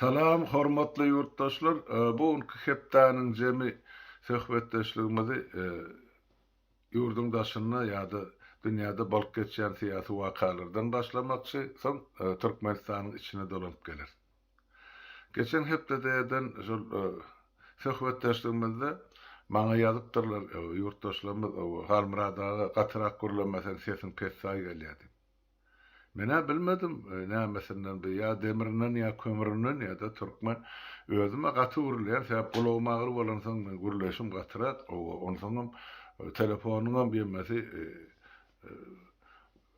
Salam, hormatly ýurtdaşlar. Bugünkü hepdanyň jemi söhbetdeşligimizi ýurdun daşyna ýa-da dünýäde bolup geçýän syýasy wakalardan başlamakçy, soň Türkmenistanyň içine dolanyp gelir. Geçen hepdeden şol söhbetdeşligimizde maňa ýazypdyrlar, ýurtdaşlarymyz Halmyradaga gatyrak gurulmasan sesin pesay gelýärdi. Mene bilmedim nämesinden bir ya demirinden ya kömüründen ya da Türkmen özüme gatı urulýan sebäp gulagıma agyr bolan soň men gurulýaşym gatyrak onsoň telefonuňam bilmesi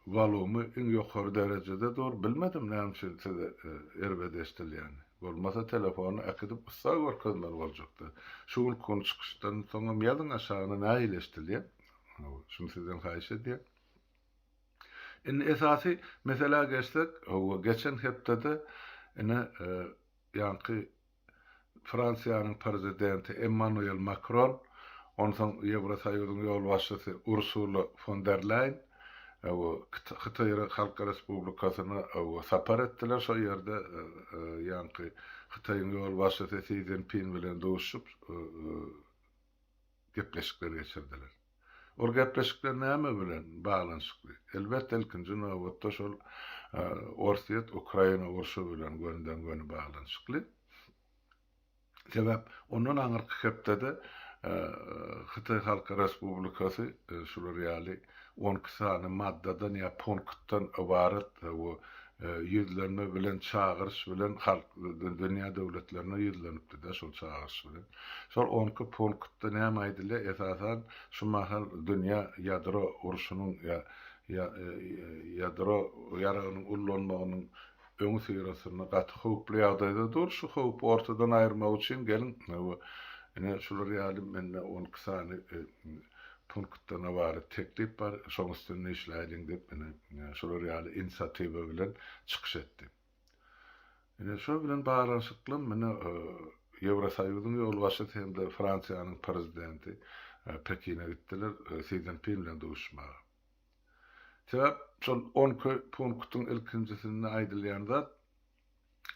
walumy iň ýokary derejede dur bilmedim näme üçin size erbede estilýän. Bolmasa telefonu akıdyp ussa görkezler boljakdy. Şol konu çykyşdan soňam ýazyň aşagyna näme estilýän? Şunu sizden haýyş edýär. Esasy mesela geçsek, geçen hepde ýanky Fransiýanyň prezidenti Emmanuel Macron, onsoň Ýewrosaýyzyň ýol başçysy Ursula von der Leyen, Hytaý Halk Respublikasyna sapar etdiler. Şo ýerde ýanky Hytaýyň ýol başçysy Xi Jinping bilen duşup gepleşikler geçirdiler. O gepleşikler näme bilen baglanyşykly? Elbetde ilkinji nowatda şol Orsiýet Ukraina urşy bilen gönden-göne baglanyşykly. Sebäp onuň aňyrky hepde Hytaý Halk Respublikasy şular ýaly 10 sany maddadan ýa punktdan ibaret ýüzlenme bilen çağırış bilen halk dünýä döwletlerine ýüzlenipdi şol çağırış bilen. Şol 12 punktda näme aýdylýar? Esasan şu mahal dünýä ýadro urşunyň ýadro ýaragynyň ullanmagynyň öňü syrasynda gaty howply ýagdaýda dur. Şu howpy ortadan aýyrmak üçin gelin şular ýaly mende 12 sany punktdan ibaret teklip bar, şoň üstünde işläýin dep şolar ýaly inisiatiwa bilen çykyş etdi. Şo bilen baglanyşykly mene Ýewrosaýyzyň ýol başçysy hem-de Fransiýanyň prezidenti Pekine gitdiler, Xi Jinping bilen duşmaga. Sebäp şol 12 punktun ilkinjisinde aýdylýanda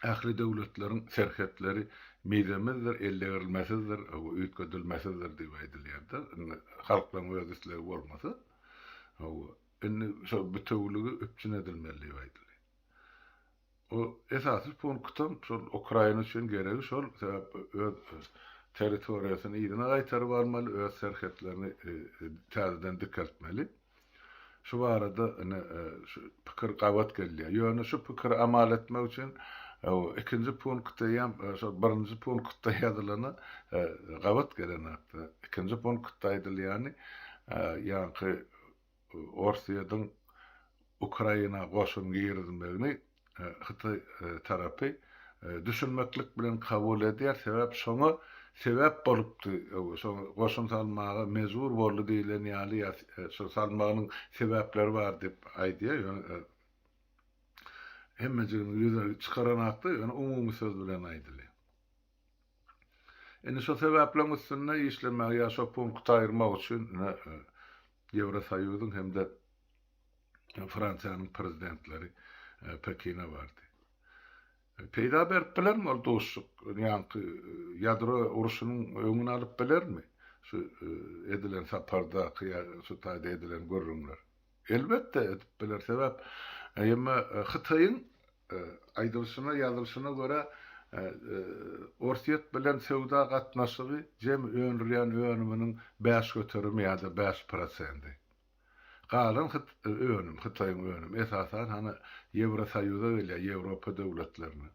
ähli döwletleriň serhetleri midemizdir, ellerilmesizdir, üýtgedilmesizdir diýip aýdylýarda. Halklaryň özüsleri bolmasa, şol bütünligi üpçün edilmeli diýip aýdylýar. O esasy punktdan şol Ukraina üçin geregi şol sebäp öz territoriýasyny ýerine gaýtaryp almaly, öz serhetlerini täzeden dikeltmeli. Şu barada şu pikir gawat gelýär. Ýöne şu pikir amal etmek üçin ikinji punktda ýam şo birinji punktda ýazylany gawat gelenapdy. İkinji punktda aýdylýany ýanky Orsiýadyň Ukraina goşun girmegini Hytaý tarapy düşünmeklik bilen kabul edýär. Sebäp şoňa sebäp bolupdy. Şo goşun salmagy mezur boldy diýilen ýaly şo salmagynyň sebäpleri bar diýip aýdýar. Hemmejigini ýüze çykaranakdy, ýani umumy söz bilen aýdylýar. Şo sebäpleň üstünde işlemek ýa şo punktda aýyrmak üçin Ýewrosaýyzyň hem-de Fransiýanyň prezidentleri Pekine bardy. Peýda berip bilermi ol duşuk? Ýanky ýadro urşunyň öňüni alyp bilermi? Şu edilen saparda, şu taýda edilen görrümler. Elbetde edip biler. Sebäp Hytaýyň aýdylşyna, ýazylşyna görä Orsiýet bilen sewda gatnaşygy jem öňürýän önüminiň 5 göterimi ýa-da 5%. Galan Hytaýyň önüm. Esasan hani Ýewrosaýyza gelýär, Ýewropa döwletlerine.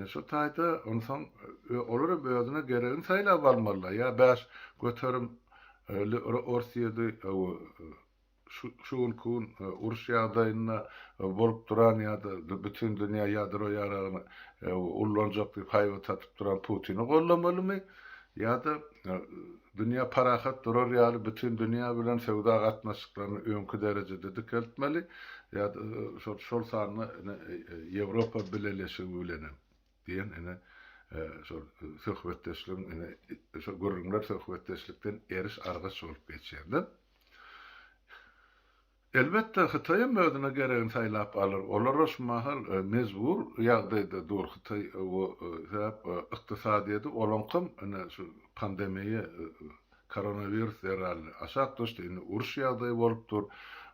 Şo taýda onsoň olar özüne geregini saýlap almalylar. Ýa 5 göterim Orsiýady şunkun uruş ýagdaýyna bolup duran ýa-da bütün dünýä ýadro ýaragyny ullanjak diýip haýwa tatyp duran Putini gollamalymy? Ýa-da dünýä parahat durar ýaly bütün dünýä bilen sewda gatnaşyklaryny öňkü derejede dikeltmeli. Ýa-da şol sany Ýewropa bileleşigi bilen diýen şol söhbetdeşligiň şo görünmler söhbetdeşlikden eriş argaç bolup geçýärdi. Elbette Hytaýym özüne geregini saýlap alır. Olar şu mahal mezbur ýagdaýda dur Hytaý ykdysadyýety olankym ene şu pandemiýa koronavirus derali aşak düşdi. Uruş ýagdaýy bolupdyr.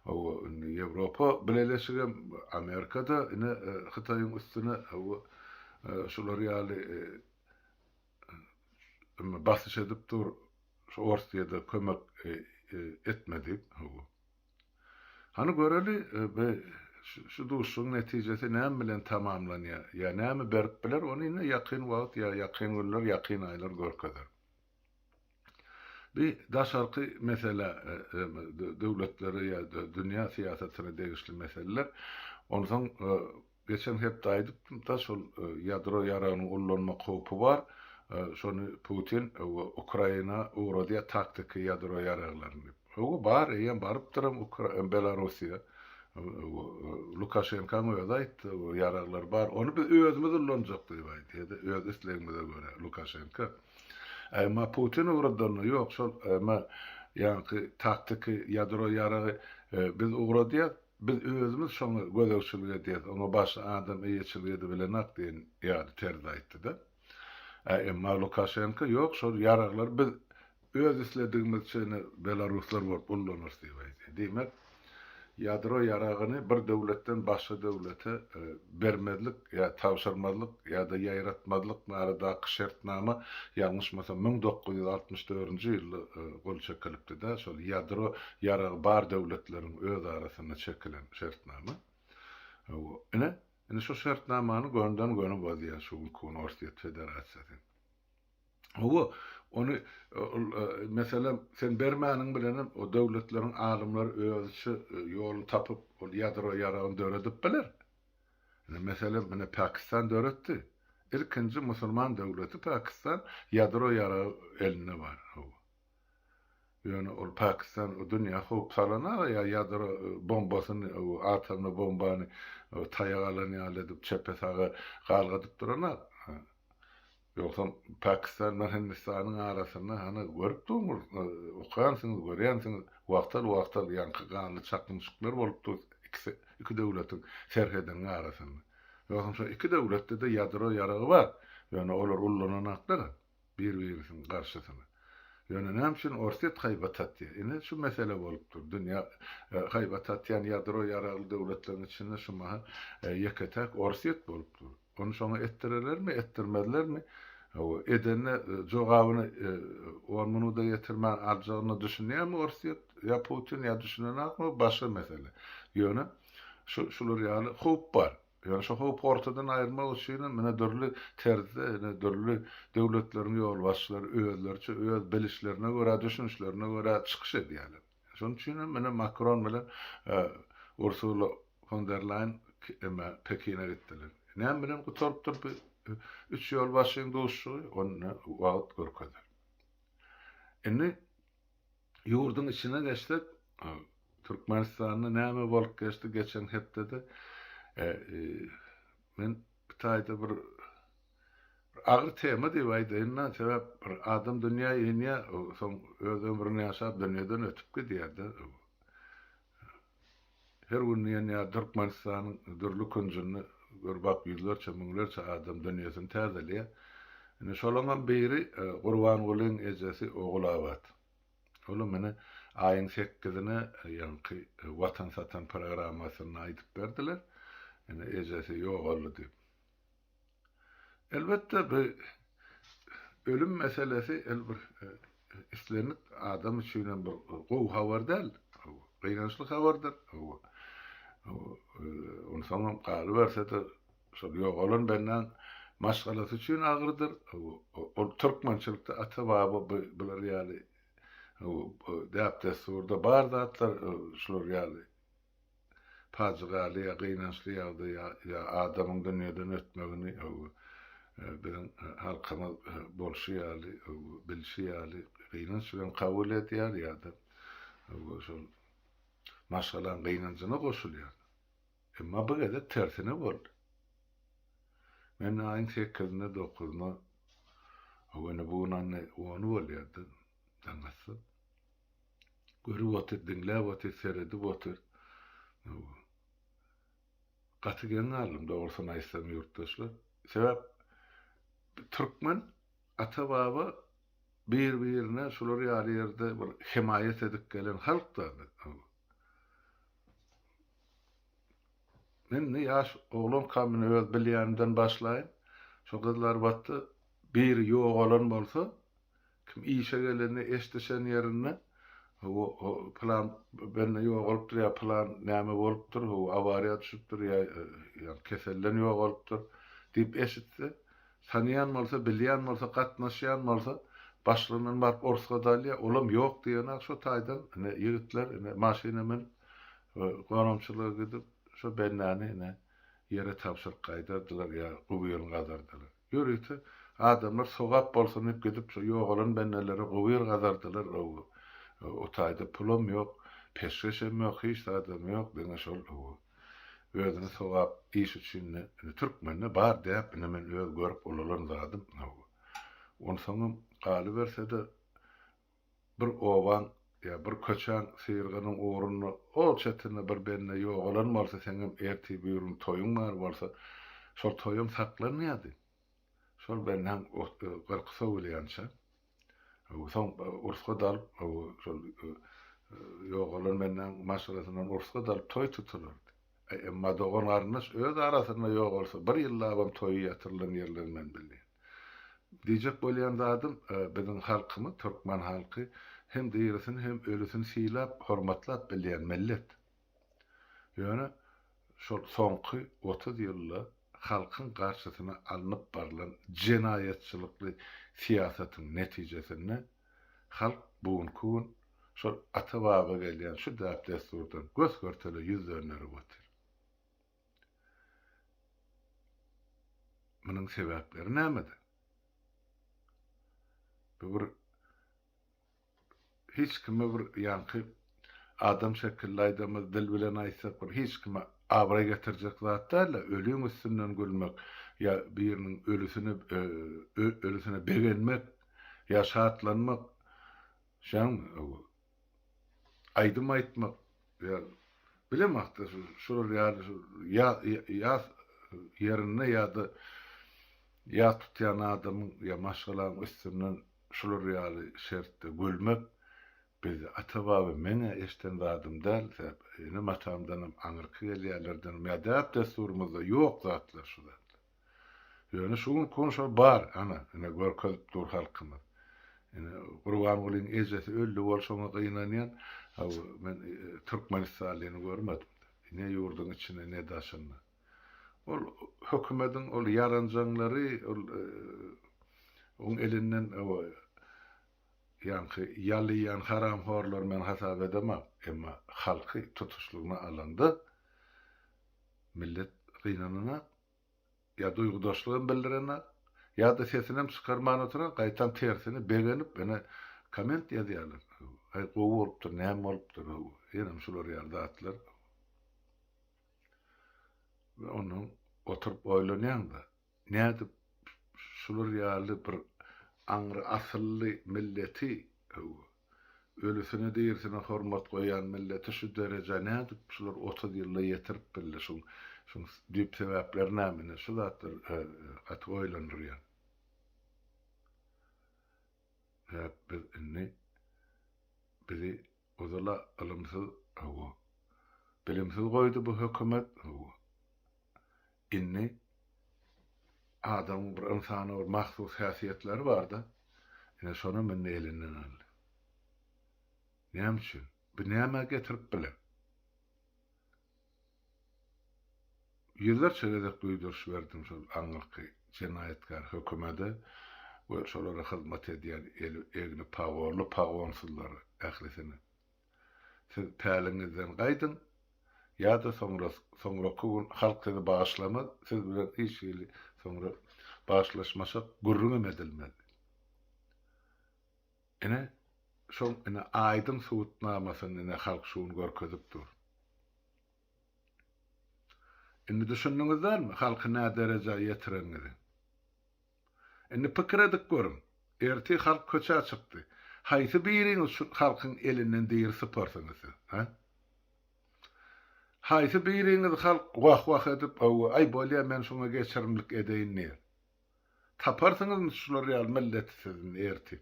Ýewropa bileşigi Amerikada ene Hytaýyň üstüne şular ýaly basyş edip dur. Şu ortaýda kömek etmedi. Hani göreli ve şu duşun neticesi näme bilen tamamlanýar? Ya näme berip biler onu ine ýakyn wagt ya ýakyn günler, ýakyn aýlar görkezler. Bir daşarky mesele döwletleri ya dünýä siýasatyna degişli meseleler. Ondan geçen hep daýdyp da şol ýadro ýaragyny ullanma howpy bar. Şonu Putin Ukraina uğradıya taktiki ýadro ýaraglaryny. O bar, ýa baryp duram Belarusiýa. Lukashenko öýde aýtdy, ýaraglar bar. Onu biz özümiz ullanjak diýip aýtdy. Öz islegimize göre Lukashenko. Ama Putin uğradyny ýok, şol ýa-ni taktiki ýadro ýaragy biz uğradyk, biz özümiz şonu gözegçilik edýäs. Onu başy adam eýetçiligi bilen akdyň ýa-ni terz aýtdy da. Ama Lukashenko ýok, şol ýaraglar biz öz isledigimiz şeýle Belaruslar bolup ullanýar diýip aýtdy. Demek ýadro ýaragyny bir döwletden başga döwlete bermezlik ýa tawşyrmazlyk ýa-da ýaýratmazlyk barada şertnama ýalňyşmasa 1964-nji ýylda gol çekilipdi da şol ýadro ýaragy bar döwletleriň öz arasynda çekilen şertnama. Ene şu şertnamany gönden göne bolýar şu Universitet Federasiýasy. Onu mesela sen bermäniň bilen o döwletleriň alymlary özü ýol tapyp o ýadro ýaragyny döredip biler. Mesela mene Pakistan döretdi. Ilkinji musulman döwleti Pakistan ýadro ýaragy eline bar. Yani o Pakistan o dünýä howp salana ya ýadro bombasyny atomly bombany taýagalarny alyp çepesaga galgadyp durana. Yoksa Pakistan ve Hindistan'ın arasında hani görüp durmur, okuyansınız, görüyansınız, vaktal yankı kanlı çakmışlıklar olup dur iki devletin serhedinin arasında. Yoksa iki devlette de ýadro ýaragy var. Yani olar ullananaklar bir-birisinin karşısına. Yani ne için orset haybatat diye. Yine şu mesele bolup dur. Dünya haybatat yani ýadro ýaragy devletlerin içinde şu maha yeketek orset bolup dur. Onu şonu ettirirlermi, ettirmezlermi? O edenne jogabyny onu da getirmän aljagyny düşünýärmi Orsiýet ya Putin ya düşünenakmy başga mesele. Ýöne şular ýaly howp bar. Ýöne şu howp ortadan aýyrmak üçin mene dörli terzde, dörli döwletleriň ýol başçylary özlerçe öz bilişlerine göre, düşünüşlerine göre çykyş edýärler. Şonuň üçin mene Macron bilen Ursula von der Leyen Pekin'e gittiler. Näme bilen gutarıp durup üç ýol başyň dostu onu wagt görkezler. Indi ýurdun içine geçdik. Türkmenistanyň näme bolup geçdi geçen hepde men bir taýda bir agyr tema diýip aýdyn, sebäp bir adam dünýäye ýene soň öz ömrüni ýaşap dünýeden ötüp gidýärdi. Her gün ýene Türkmenistanyň dürli künjüni görbak yüzlerce, müňlerce adam dünýäsini täzelýär. Ine şolandan beri Gurbangulyň ejesi Ogulabat. Ola mene aýyň 8-ine ýanky Watan Satan programasyny aýdyp berdiler. Ine ejesi ýogaldy diýip. Elbette bu ölüm meselesi islenip adam üçin bir gowy habar däl. Gynançly habardyr. Onu sanam qaly bersede şol ýogalan benden maşgalasy üçin agyrdyr. O türkmençilikde ata-baba bular ýaly däpde surda bar zatlar şular ýaly pajgaly ýa gynançly ýa adamyň dünýeden ötmegini bilen halkyna bolşy ýaly bilşi ýaly gynançly kabul edýär ýa-da şol maşgalan gynançyna goşulýar. Emma bu gede tersine boldy. Men aýyň 8-ine 9-una Owene buğunanne onu bolýardy. Taňasy. Görüp otur, dinläp otur, seredip otur. Gatygen aldım dogrusyny aýtsam ýurtdaşlar. Sebäp türkmen ata-baba bir-birine şular ýaly ýerde bir himayet edip gelen halklar. Men ýaş oglan kamyny öz bilýänimden başlaýyn. Şo gyzlar batdy bir ýok olan bolsa, kim işe geleni eşdişen ýerine o plan benne ýok bolupdyr ýa plan näme bolupdyr, o awariýa düşüpdir ýa kesellen ýok bolupdyr diýip eşitdi. Tanıyan bolsa, bilýän bolsa, gatnaşýan bolsa, başlygynyň baryp orska dalýa, olam ýok diýen şo taýdan ýigitler maşyna men goramçylyga gidip şo bennäni ýere tapşyryk gaýdardylar ýa gowy gadardylar. Ýörüýti adamlar sogap bolsun diýip gidip şo ýok olan bennelere gowy gadardylar. O taýda pulum ýok, peşkeşem ýok, hiç adam ýok diýen şol özüni sogap iş üçin türkmenne bar diýip men öz görüp olalan zadym. Onsoňam galy berse-de bir owan ýa bir köçän syrgynyň uğruny o çetine bir benne ýok olan bolsa seňem erti buyurun toýuň bar bolsa şol toýum saklanýardy. Şol benden gyrkysa bolýança. Soň urfga dalyp şol ýok olan menden maşgalasynyň urfga dalyp toý tutulurdy. Emma dogan arnaş öz arasynda ýok bolsa bir ýyllabam toýy ýatyrylan ýerlerinden bilýän. Diýjek bolýan zadym biziň halkymy, türkmen halky hem diýerisini hem ölüsini silap, hormatlap bilýän millet. Ýöne şol soňky 30 ýylda halkyň garşysyna alınıp barılan jenaýetçilikli siýasatyň netijesinde halk bugun şol ata-baba gelýän şu däp desturdan göz görteli ýüzlerine botyr. Munyň sebäpleri nämede? Bir hiç kime bir ýanky adam şekilli aýdamy dil bilen aýtsak bir hiç kime abra getirjek zat däl, ölüň üstünden gülmek ýa biriniň ölüsine begenmek ýa şatlanmak şan aýdym aýtmak ýa bilemakda şular ýa ýerine ýa-da ýa tutýan adamyň ýa maşgalan üstünden şular ýaly şertde gülmek biz ata-baba mene eşten zadım däl, ene matamdan aňyrky gelýärlerden ýa-da desturumyzda ýok zatlar şu zatlar. Ýöne şuň konuşa bar ana görkezip dur halkymyz. Gurban Gulyň ejesi öldü bolşoňa gynanýan, men Türkmenistanlyny görmedim. Ne ýurduň içine ne daşyna. Ol hökümetiň ol yaranjanlary on elinden ýanky ýalýan haramhorlar men hasap edemem. Emma halky tutuşlugyna alanda millet gynanyna ýa duýgudaşlygyny bildirene ýa-da sesinem çykarman oturan gaýtan tersini begenip ene komment ýazýarlar. Gowy bolupdyr, näme bolupdyr? Ýene şular ýerde atlar. Ve onu oturup oýlanýanda näde şular ýaly bir aňry asylly milleti ölüsine diýersine hormat goýan milleti şu derejä näde şular 30 ýylda ýetirip bildi şuň diýip sebäpler näme şu zatlar at oýlanýar. Bizi ozala alımsız bilimsiz goýdy bu hökümet inni adam bir insana bir mahsus häsiýetleri barda. Ene şonu men elinden aldy. Näme üçin? Bu näme getirip bilen? Ýyllar çeredek duýduruş berdim şol aňyrky jenaýetkar hökümete we şolara hyzmat edýän egni pagonsuzlar ählisini. Siz päliňizden gaýdyn ýa-da soňra gün halkyny bagyşlama, siz bilen hiç ýyly soňra bagyşlaşmasak gurrun edilmez. Ene şol aýdym suwutnamasyny halk şuny görkezip dur. Indi düşündiňizdermi halky nä derejä ýetirenini? Indi pikir edip görün. Erti halk köçä çykdy. Haýsy biriňiz şu halkyň elinden diýir sporsyňyz, ha? Haýsy biriňiz halk wah edip, "Ay bolýa men şoňa geçirimlik edeýin" diýer. Taparsyňyz şular ýaly milleti sizin erti.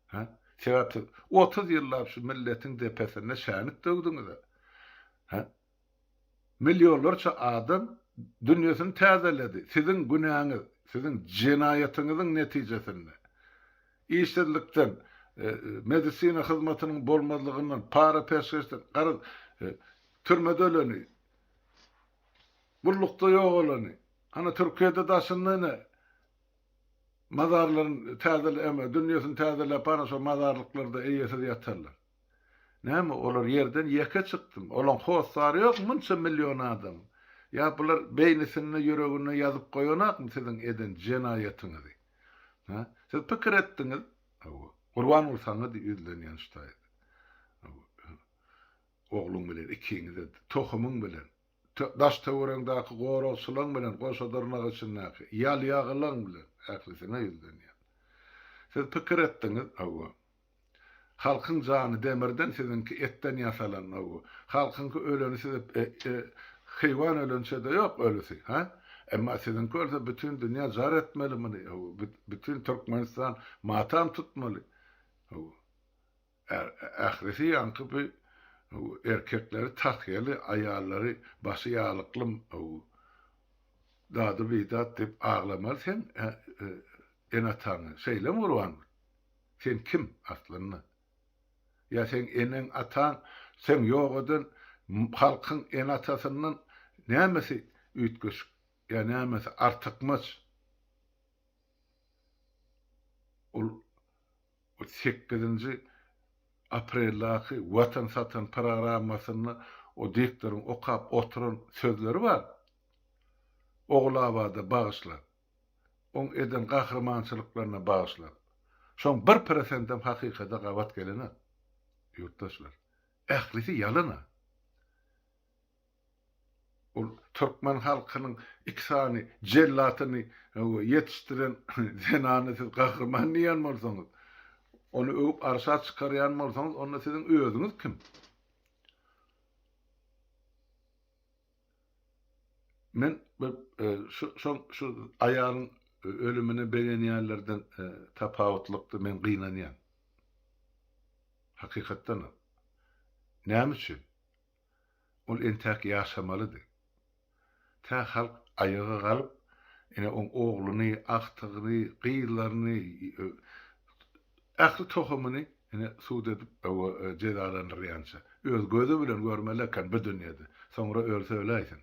Ha? Sebäpsiz 30 ýyllap şu milletiň depesine şänit döwdüňiz. Ha? Milyonlarça adam dünýäsini täzeledi. Sizin günäňiz, sizin jinaýatyňyzyň netijesinde. İşsizlikden, medisina hyzmatynyň bolmazlygyndan, para peşkeşden, türmede öleni, burlukda ýok olany. Ana Türkiýede daşynlyny mazarlaryň täzeli dünýäsini täzelep ana şo mazarlyklarda eýesiz ýatarlar. Näme olar ýerden ýeke çykdym. Olan howsary ýok munça milyon adam. Ya bular beýnisini ýüregine ýazyp goýanakmy sizin eden jinaýatyňyzy? Ha? Siz pikir etdiňiz. Gurban bolsaňyz ýüzlenýän ştaýdy. Ogluň bilen ikiňiz, tohumyň bilen, daş töwereňdäki gorag sulaň bilen, goşadyrnak içindäki ýal ýagylaň bilen ählisine ýüzlenýän. Siz pikir etdiňiz, halkyň jany demirden, sizinki etten ýasalan, halkyňky öleni siz hywan ölençe de ýok ölüsi, ha? Emma sizin görse bütün dünya zar etmeli mi? Bütün Türkmenistan matam tutmalı. Ähirisi yankı bir erkekleri takyeli, ayarları başı yağlıklım dadı bidat deyip ağlamalı. Sen en atanı şeyle mi urvan? Sen kim aslında? Ya sen enen atan, sen yok edin halkın en atasının nämesi ütgüş? Ya nämesi artykmaz. O 8 apreldaky Watan Satan programasyny o diktoryň okap oturan sözleri var. Oglabada bağışlar. On eden gahrmançylyklaryna bağışlar. Şoň 1% hakykata gawat gelene. Ýurtdaşlar. Ählisi ýalana. O Türkmen halkynyň iksany, jellatyny ýetişdiren zenany siz gahrman diýen bolsaňyz, onu öwüp arşa çykarýan bolsaňyz, onda sizin özüňiz kim? Men şu aýalyň ölümini beğenýänlerden tapawutlykdy men gynanýan. Hakykatdan. Näme üçin? Ol entäk ýaşamalydy. Ta halk ayağa galyp, ene on ogluny, aktygyny, gyýlaryny, ahly tohumyny ene suud edip jedalanyrýança. Öz gözü bilen görmeliken bu dünýede. Soňra ölse öläýsin.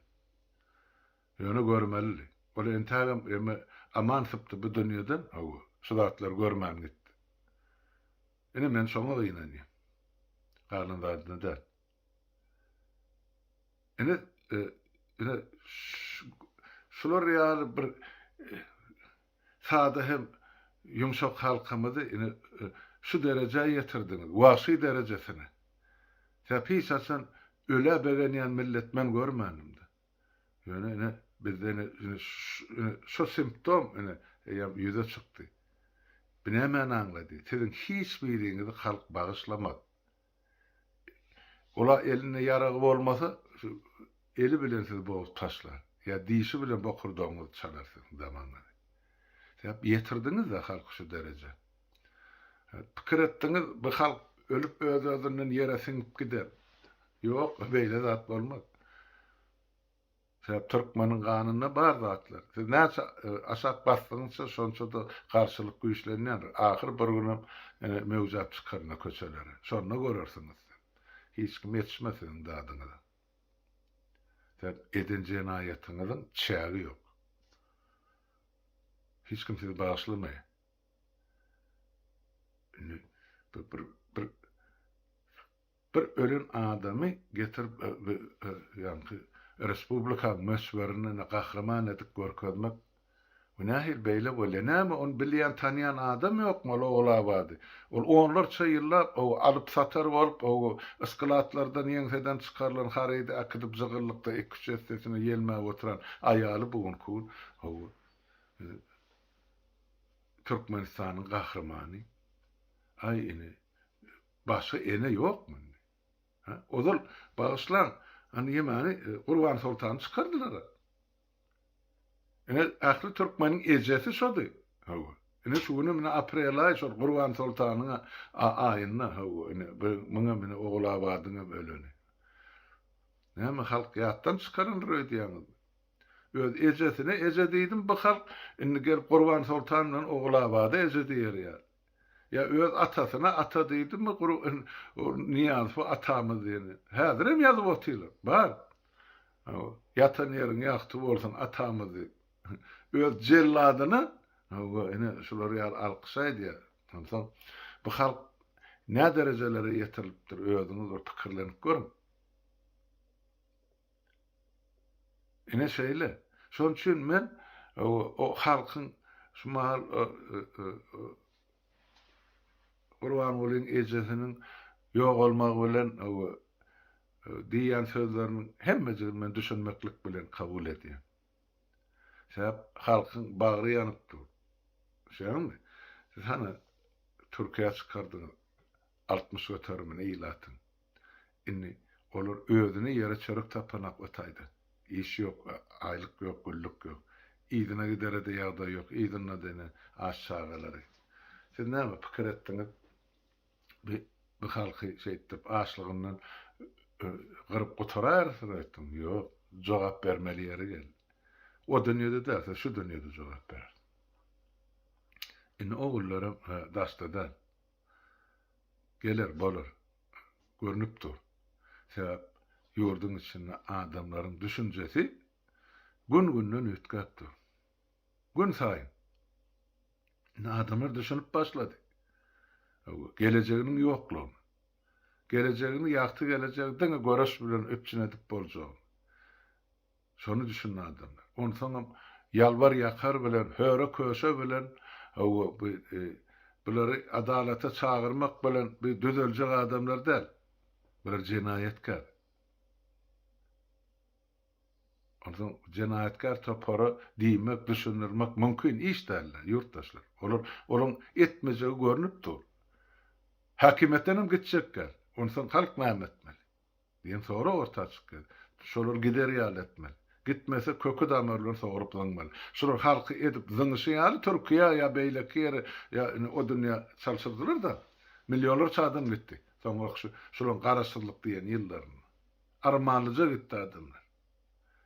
Ýöne görmeli. Ol entägem aman sypdy bu dünýeden, şu zatlar görmän gitdi. Ene men şoňa gynanýam. Garlyndadyna da. Ene şular ýaly bir sada hem yumşak halkymyzy şu derejeye ýetirdiňiz, wasy derejesine. Täpis asan öle begenýän millet men görmänimdi. Ýöne bizden şu simptom ýüze çykdy. Binemen anlady. Sizin hiç biriňizi halk bağışlamaz. Ola eline yarağı bolmasa eli bilen siz boğup taşlar. Ya dişi bilen bokurdoňyzy çalarsın zamanlary. Sebäp ýetirdiňiz de halk şu derece. Pikir etdiňiz, bu halk ölüp öz-özünden ýere siňip gider. Ýok, beýle zat bolmaz. Sebäp Türkmeniň ganyna bar zatlar. Siz näçe aşak basdyňyzça şonça da garşylyk güýçlenýär. Ahyr bir günem mewjat çykarna köçelere. Şonu görersiňiz. Hiç kim yetişmesin dadyňyza. Sebäp eden jenaýatyňyzyň çägi ýok. Hiç kim sizi bağışlamaýar. Bir ölen adamy getirip ýa-ni respublika meşwerini gahrman edip görkezmek Günahil beýle bolenäme on bilýän tanýan adam ýokmy olabady. Ol onlarça ýyllar o alyp satar bolup o ıskalatlardan ýeňseden çykarlan harydy akydyp zygyrlykda 2-3 ýestesine ýelmäp oturan aýaly bugunky Türkmenistanyň gahrmany. Ay ene başy ene ýokmy? Ha? Ozal bağışlan Hani ýemani Gurban Sultan çykardylar. Ene ahly Türkmeniň ejesi şody. Hawa. Ene şuny mene aprel aý şol Gurban Sultanyň aýyna hawa. Ene muňa mene oglabadyňa böleni. Näme halk ýatdan çykaryndyr öýdýäňiz. Öz ejesine eje diýdim bu halk indi gelip Gurban Sultan bilen oglabady eje diýer ýa. Ya öz atasyna ata diýdim mi Niyaz bu atamyz diýeni. Häzir hem ýazyp otylar. Bar. Yatan ýeriň ýakty bolsun atamyz diýip. Öz jelladyny ene şular ýar alkyşaýdy. Tamam. Bu halk ne derejelere ýetirilipdir özüňiz bir pikirlenip görüň. Ene şeýle. Şoň üçin men o halkyň şu mahal Gurban bolyň ejesiniň ýok bolmagy bilen diýen sözlerini hemmejini men düşünmeklik bilen kabul edýän. Sebäp halkyň bagry ýanypdy. Şeýle. Siz hany Türkiýe çykardyňyz 60 götürmüň eýlatyň. Inni olar özüni ýere çörek tapanak ötaýdy. İş ýok, aýlyk ýok, güllük ýok. Ýygyna giderede ýagdaý ýok, ýygyna dene aşağılary. Siz näme pikir etdiňiz? Bu halky şeýtip açlygyndan gyryp gotarar etdim. Ýok, jogap bermeli ýeri gel. O dünýede derse şu dünýede jogap ber. Indi ogullarym dastada gelir bolar. Görnüp dur. Sebäp ýurdun içinde adamlaryň düşünjesi gün-günden ötgäpdir. Gün saýyn. Adamlar düşünüp başlady. Gelejeginiň ýoklugyny. Gelejegini ýakty gelejegden göreş bilen öpçün edip boljak. Şonu düşünýän adamlar. Onu soňam ýalbar ýakar bilen, höre köşe bilen bulary adalata çağırmak bilen bir düzeljek adamlar däl. Bir jenayetkar. Ondan jenayetkar topara diýmek, düşünürmek mümkin iş däller, ýurtdaşlar. Olaryň etmejegi görnüp dur. Hakimetten gitjekler. Ondan halk näme etmeli? Diýen sonra orta çykdy. Şolar gider ýal etmeli. Gitmese kökü damarlar soğurup zıngmalı. Şolar halky edip zıngışı ýaly Türkiýe ýa beýleki ýere ýa o dünýä çalşyrdylar da milyonlarça adam gitdi. Soňra şolar garaşsyzlyk diýen ýyllaryny. Armanlyja gitdi adamlar.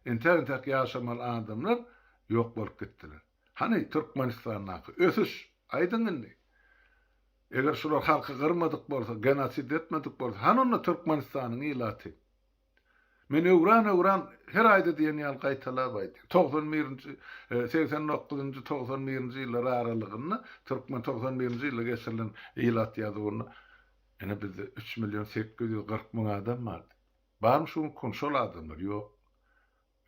İnternet ýaşamal adamlar ýok bolup gitdiler. Hani Türkmenistanyňky ösüş aýdyňyndy. Eger şular halky gyrmadyk bolsa, genosid etmedik bolsa, hanonda Türkmenistanyň ýylaty. Men öwran her aýda diýen ýal gaýtalap aýdy. 91-nji 89-njy 91-nji ýyllar aralygyny Türkmen 91-nji ýylda geçirilen ýylat ýazygyny ene bizde 3.840.000 adam bardy. Barmy şu konşol adamlar ýok.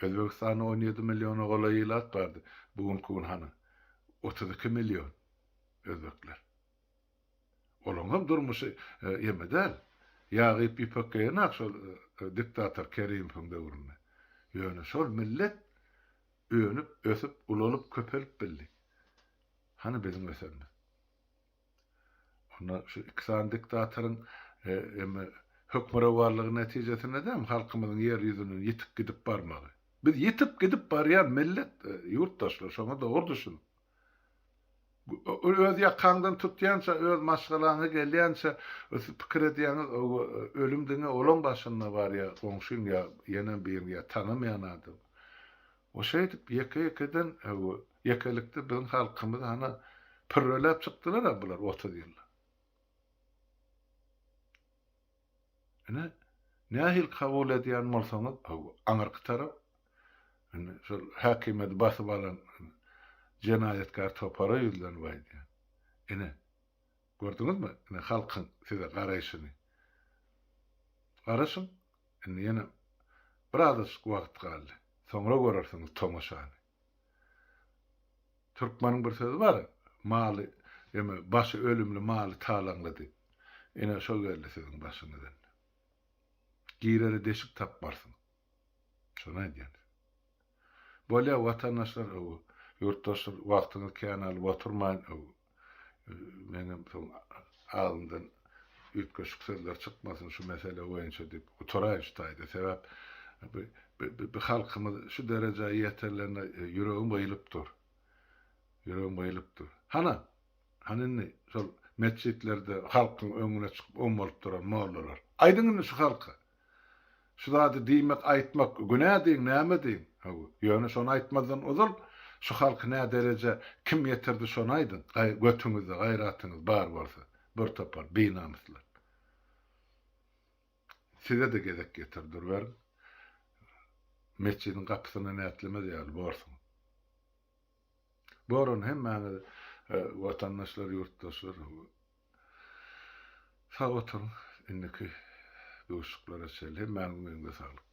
Özbekistanda 17 milyon oğla ýylat bardy. Bugun hany 32 milyon özbekler. Olaňam durmuşy ýemedäl. Ýagyp ýpekýän şol diktator Kerimovň döwründe. Ýöne şol millet öňüp, ösüp, ulanyp, köpelip bildi. Hani bizim meselemiz. Ona şu iksan diktatoryň hökmere warlygy netijesinde dem halkymyzyň ýer ýüzünden ýetip gidip barmagy. Biz ýetip gidip barýan millet ýurtdaşlar şoňa dogry düşün. Öz ýakandan tutýança, öz maşgalaňy gelýänçe, öz pikir edýäňiz ölümdiňe olan başynda bar ýa, goňşuň ýa, ýene bir ýa tanamayan adam. O şeýdip ýeke-ýekeden ýekelikde bizim halkymyz hana pürrelep çykdylar bular 30 ýylda. Nähil kabul edýän bolsaňyz, aňyrky tarap şol häkimet basyp alan jenayetkar topara ýüzlen baýdy. Gördüňizmi? Halkyň size garaýşyny. Garaşyň, ýene biraz wagt galdy. Soňra görersiňiz tomaşany. Türkmeniň bir sözi bar, maly, başı ölümli maly talanlady. Ene şol geldi siziň başyňyzdan. Gireri deşik tapmarsyň. Şonu aýdýan. Bolýa watandaşlar yurttaşlar wagtyny kän alyp oturmaýyn. Menim ağzımdan ütköşük sözler çykmasyn şu mesele boýunça diýip oturaýyn şutaýdy. Sebäp Bir halkymyz şu derejeye ýeterlerine yüregim bayılıpdyr. Yüregim bayılıpdyr. Hanynny şol mescitlerde halkyň öňüne çykyp ommalyp duran mollalar. Aýdyňyny şu halka. Şu zady diýmek, aýtmak günä diýin, näme diýin? Ýöne şonu aýtmadan ozal şu halky nä dereje kim ýetirdi şonu aýdyn. Götüňizde gaýratyňyz bar bolsa, bir topar beýnamyslar. Size de gezek getirdir ver. Mescidin kapısyna nätleme diýär borsun. Borun hemme vatandaşlar, yurttaşlar sağ oturun. Inniki bu uşuklara hemme öňüňde sağlyk.